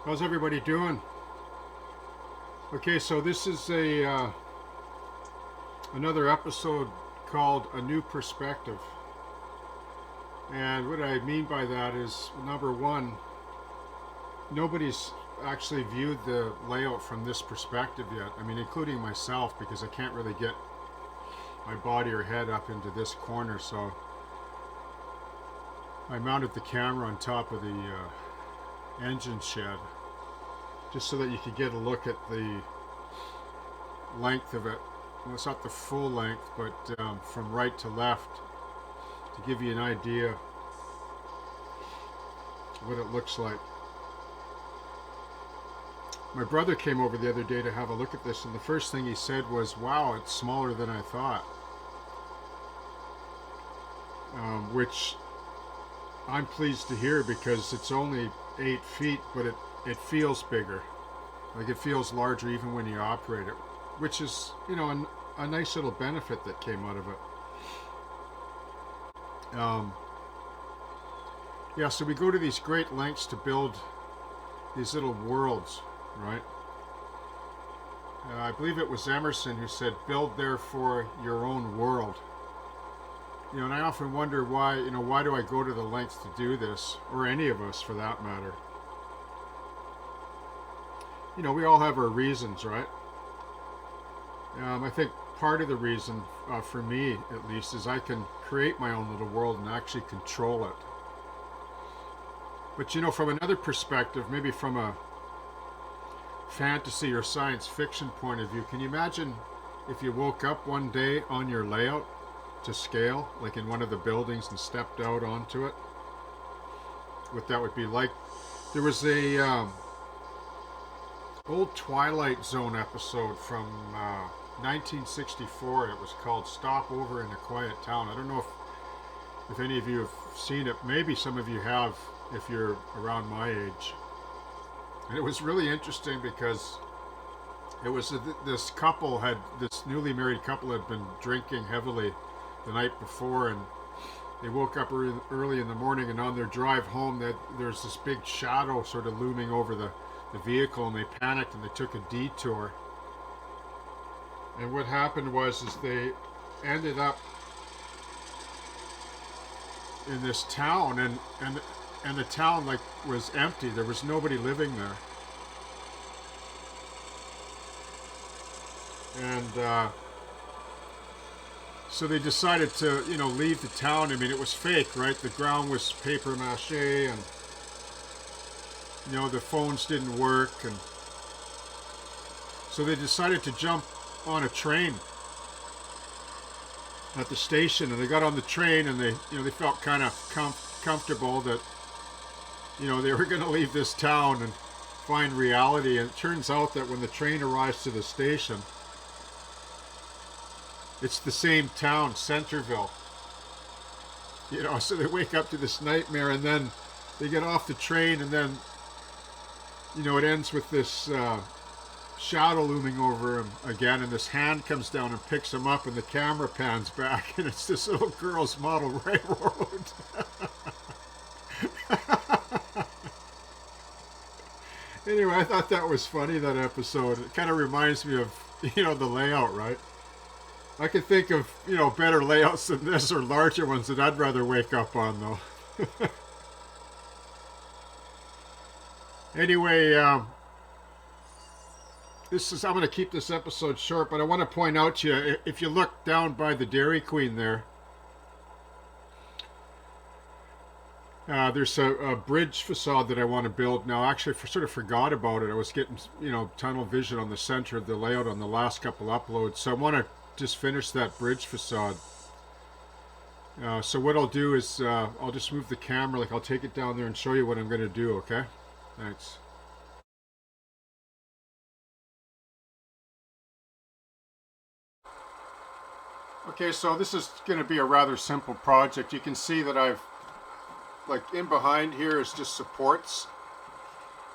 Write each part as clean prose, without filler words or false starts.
How's everybody doing? Okay, so this is a another episode called A New Perspective. And what I mean by that is, number one, nobody's actually viewed the layout from this perspective yet. I mean, including myself, because I can't really get my body or head up into this corner. So I mounted the camera on top of the engine shed just so that you could get a look at the length of it. Well, it's not the full length, but from right to left, to give you an idea of what it looks like. My brother came over the other day to have a look at this, and the first thing he said was, "Wow, it's smaller than I thought," which I'm pleased to hear because it's only 8 feet, but it feels bigger. Like it feels larger even when you operate it, which is, a nice little benefit that came out of it. Yeah, so we go to these great lengths to build these little worlds, right? I believe it was Emerson who said, "Build therefore your own world." And I often wonder why do I go to the lengths to do this, or any of us for that matter? We all have our reasons, right? I think part of the reason, for me at least, is I can create my own little world and actually control it. But from another perspective, maybe from a fantasy or science fiction point of view, can you imagine if you woke up one day on your layout to scale, like in one of the buildings, and stepped out onto it? What that would be like. There was a old Twilight Zone episode from 1964. It was called "Stop Over in a Quiet Town." I don't know if any of you have seen it. Maybe some of you have, if you're around my age. And it was really interesting because it was this newly married couple had been drinking heavily the night before, and they woke up early in the morning, and on their drive home, there's this big shadow sort of looming over the vehicle, and they panicked and they took a detour. And what happened was they ended up in this town, and the town was empty. There was nobody living there. And so they decided to leave the town. I mean, it was fake, right? The ground was paper mache, and the phones didn't work, and so they decided to jump on a train at the station. And they got on the train, and they felt kind of comfortable that they were going to leave this town and find reality. And it turns out that when the train arrives to the station, it's the same town, Centerville. So they wake up to this nightmare, and then they get off the train, and then it ends with this shadow looming over him again, and this hand comes down and picks him up, and the camera pans back, and it's this little girl's model railroad. Anyway, I thought that was funny, that episode. It kind of reminds me of the layout, right? I can think of better layouts than this, or larger ones, that I'd rather wake up on, though. Anyway, I'm going to keep this episode short, but I want to point out to you, if you look down by the Dairy Queen there, there's a bridge facade that I want to build now. Actually, I sort of forgot about it. I was getting tunnel vision on the center of the layout on the last couple uploads, so I want to just finish that bridge facade. So what I'll do is I'll just move the camera, I'll take it down there and show you what I'm going to do, okay? Thanks. Okay, so this is going to be a rather simple project. You can see that I've, in behind here is just supports.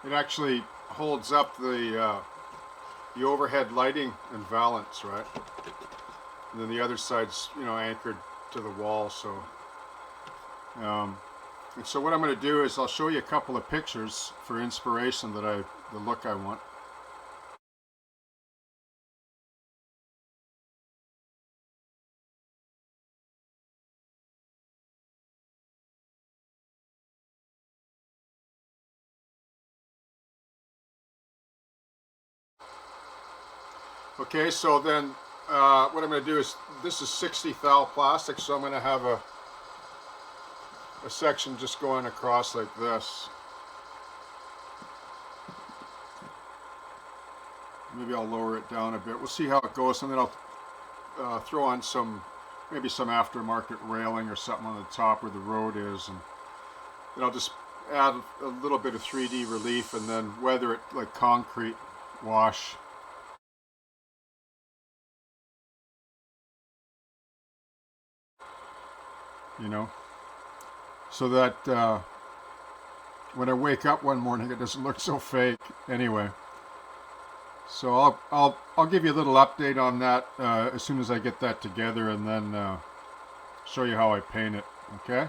It actually holds up the overhead lighting and valance, right? And then the other side's, anchored to the wall, so And so what I'm going to do is I'll show you a couple of pictures for inspiration that the look I want. Okay, so then what I'm going to do is, this is 60 thou plastic, so I'm going to have a section just going across like this. Maybe I'll lower it down a bit. We'll see how it goes, and then I'll throw on maybe some aftermarket railing or something on the top where the road is, and then I'll just add a little bit of 3D relief and then weather it like concrete wash. You know, so that when I wake up one morning it doesn't look so fake. Anyway, so I'll give you a little update on that as soon as I get that together, and then show you how I paint it. Okay.